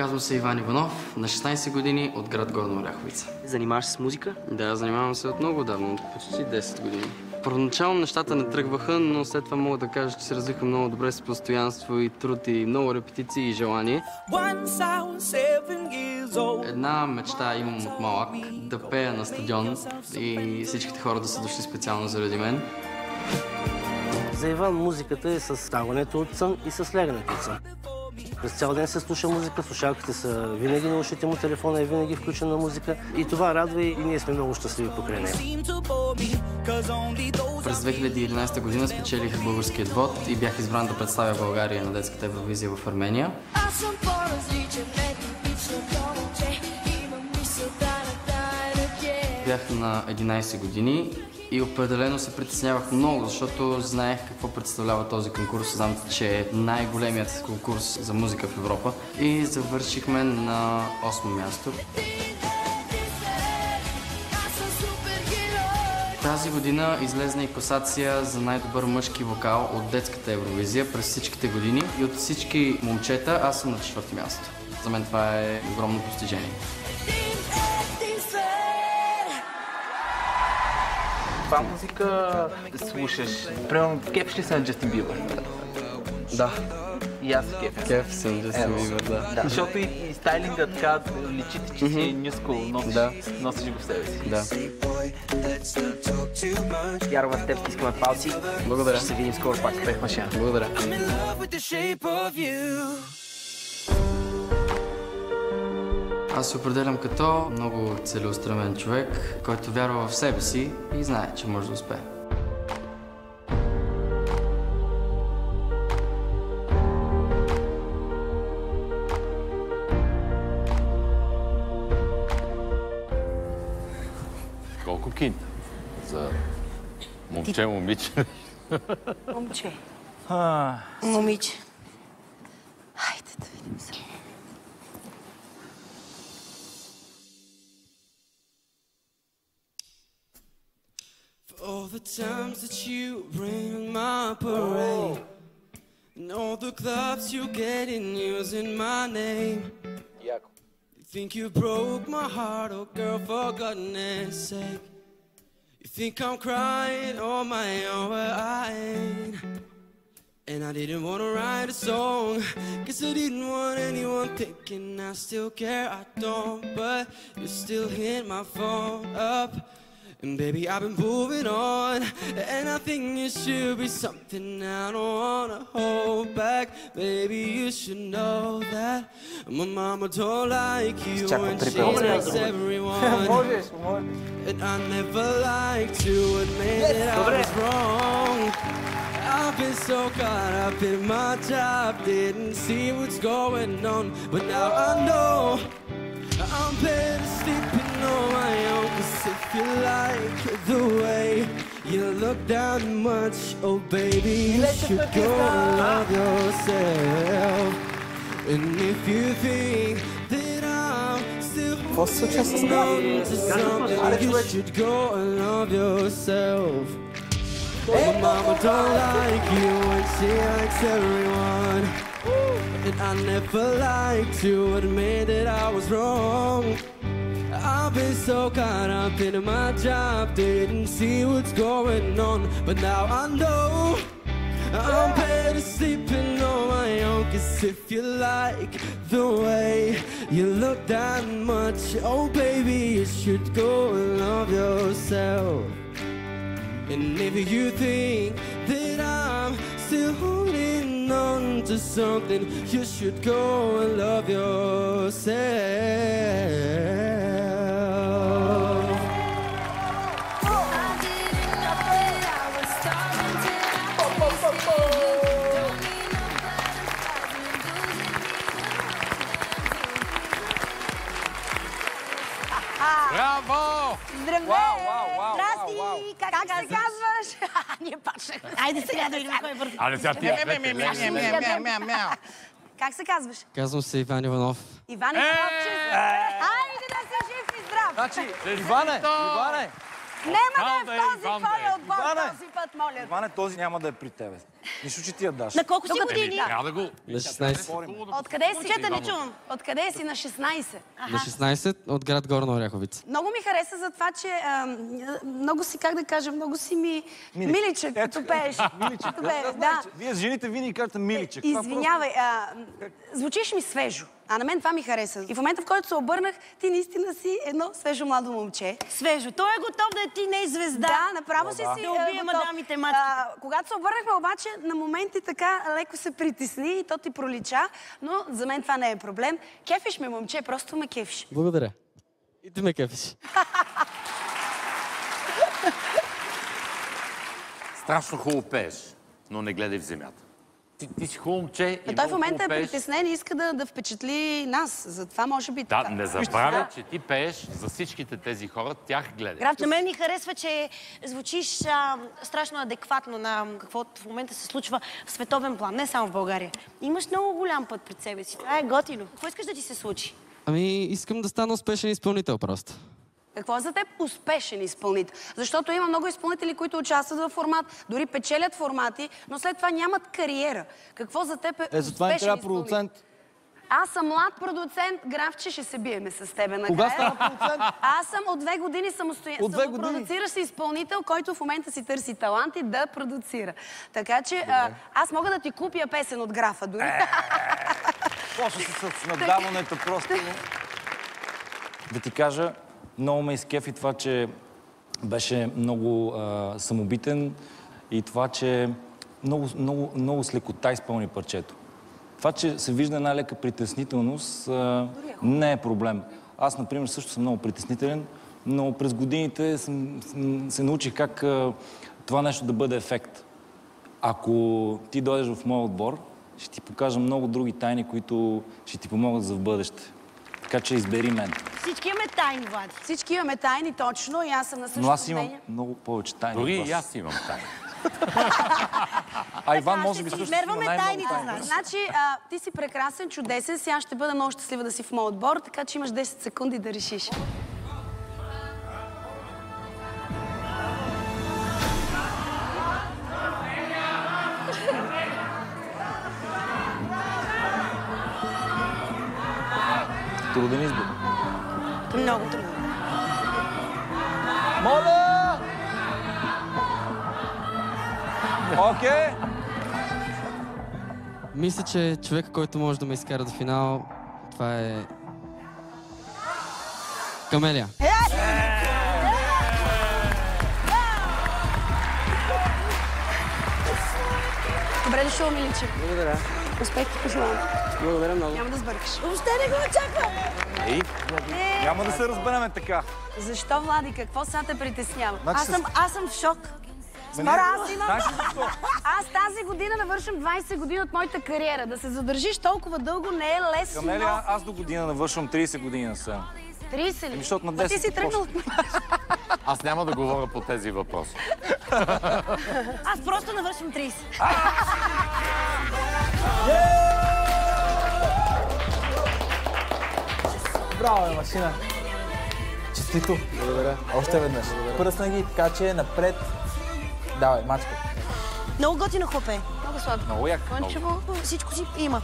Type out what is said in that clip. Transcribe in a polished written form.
Казвам се Иван Иванов, на 16 години от град Горна Оряховица. Занимаваш се с музика? Да, занимавам се от много давно, от почти 10 години. Първоначално нещата не тръгваха, но след това мога да кажа, че се развиха много добре с постоянство и труд и много репетиции и желание. Една мечта имам от малък, да пея на стадион и всичките хора да са дошли специално заради мен. За Иван музиката е с ставането от сън и с лягането от сън. През цял ден се слуша музика, слушалките са винаги на ушите му, телефона е винаги включена музика и това радва и ние сме много щастливи покрай нея. През 2011 година спечелих българският вод и бях избран да представя България на детската Евровизия в Армения. Бях на 11 години и определено се притеснявах много, защото знаех какво представлява този конкурс. Знам, че е най-големият конкурс за музика в Европа. И завършихме на 8-о място. Тази година излезна и класация за най-добър мъжки вокал от детската Евровизия през всичките години. И от всички момчета аз съм на 4-то място. За мен това е огромно постижение. Това музика да слушаш. Примерно, кефиш ли се на Джастин Бибър? Да. И аз се кефя. Кеф съм Джастин Бибър, да. Защото и стайлинга така личите, че си нюскал, носиш го в себе си. Да. Вярвам в теб, искаме палци. Благодаря. Ще се видим скоро пак. Успех, машина. Благодаря. Аз се определям като много целеустремен човек, който вярва в себе си и знае, че може да успее. Колко кинта? За момче, момиче? Момче. Момиче. Хайде да видим се. All the times that you rain on my parade, and all the clubs you get in using my name. You think you broke my heart, oh girl, for goodness sake. You think I'm crying on my own, well I ain't. And I didn't want to write a song, guess I didn't want anyone thinking I still care, I don't. But you still hit my phone up. And baby, I've been moving on, and I think it should be something I don't wanna hold back. Baby, you should know that my mama don't like you and she likes everyone. And I never like to admit that I was wrong. I've been so caught up in my job, didn't see what's going on, but now I know I'm better sleeping on my own. 'Cause if you like the way you look down much, oh baby, you should go and love yourself. And if you think that I'm still holding on to something, you should go and love yourself. Oh, my mama don't like you and she likes everyone. And I never like to admit that I was wrong. I've been so caught up in my job, didn't see what's going on, but now I know I'm better sleeping on my own. 'Cause if you like the way you look that much, oh baby, you should go and love yourself. And if you think that I'm still holding on to something, you should go and love yourself. Браво! Здравей! Здрасти! Как се казваш? Ние почнахме. Айде сега да видим кой е бързо. Айде сега тия. Как се казваш? Казвам се Иван Иванов. Иван Ивановче. Айде да си жив и здрав. Значи, Иване! Нема да е в този твой отбор този път, моля. Иване, този няма да е при тебе. Нищо, че ти я даш. На колко си години? Трябва да го... На 16. Откъде си? Момчета, не чувам. Откъде си? На 16. На 16 от град Горна Оряховица. Много ми хареса за това, че много си, как да кажа, много си ми миличък, като пееш. Миличък, да. Вие жените винаги кажете миличък. Извинявай, звучиш ми свежо. А на мен това ми хареса. И в момента, в който се обърнах, ти наистина си едно свежо младо момче. Свежо. Той е готов да е тинейдж звезда. Да, направо си Да убие мадамите матки. Когато се обърнахме обаче, на моменти така леко се притесни и то ти пролича, но за мен това не е проблем. Кефиш ме, момче, просто ме кефиш. Благодаря. И ти ме кефиш. Страшно хубаво пееш, но не гледай в земята. Ти си хубаво момче и Той в момента е пееш. притеснен и иска да впечатли нас. Затова може би така. Да, не забравя, че ти пееш за всичките тези хора, тях гледай. Граф, на мен ми харесва, че звучиш страшно адекватно на каквото в момента се случва в световен план, не само в България. Имаш много голям път пред себе си. Това е готино. Какво искаш да ти се случи? Ами, искам да стана успешен изпълнител просто. Какво е за теб успешен изпълнител? Защото има много изпълнители, които участват във формат, дори печелят формати, но след това нямат кариера. Какво за теб е успешен за това не трябва продуцент. Аз съм млад продуцент, Графче, ще се биеме с тебе накрая. Кога стана продуцент? Аз съм от 2 години самопродуциращ изпълнител, който в момента си търси таланти да продуцира. Така че аз мога да ти купя песен от Графа дори. После с надаването просто. Да ти кажа, много ме изкефи това, че беше много самобитен и това, че много с лекота изпълни парчето. Това, че се вижда една лека притеснителност, не е проблем. Аз, например, също съм много притеснителен, но през годините се научих как това нещо да бъде ефект. Ако ти дойдеш в моя отбор, ще ти покажа много други тайни, които ще ти помогат за в бъдеще. Така че избери мен. Всички имаме тайни, Влади. Всички имаме тайни, точно, и аз съм на същото Но аз имам мнение. много повече тайни. Дори и аз имам тайни. А Иван може би също има измерваме най-много тайните, тайни. Значи, ти си прекрасен, чудесен, сега ще бъда много щастлива да си в моят отбор, така че имаш 10 секунди да решиш. Труден избор. Много трудно. Моля! Окей! Мисля, че човек, който може да ме изкара до финал, това е... Камелия. Добре дошъл, миличе. Благодаря. Успех ти пожелавам. Благодаря много. Няма да сбъркаш. Въобще не го очаквам. Няма да се разбереме така. Защо, Влади? Какво сега те притеснява? Значи Аз съм в шок. Спора, аз тази година навършвам 20 години от моята кариера. Да се задържиш толкова дълго не е лесно. Камелия, аз до година навършвам 30 години на сцена. 30 ли? Защото на 10 Ти си тръгнал от... Аз няма да говоря по тези въпроси. Аз просто навършвам 30. Браво, бе, машина! Честито! Благодаря. Още веднъж. Пръсна ги, така че напред. Давай, мачка. Много готино хлопе. Много сладко. Много як. Всичко си има.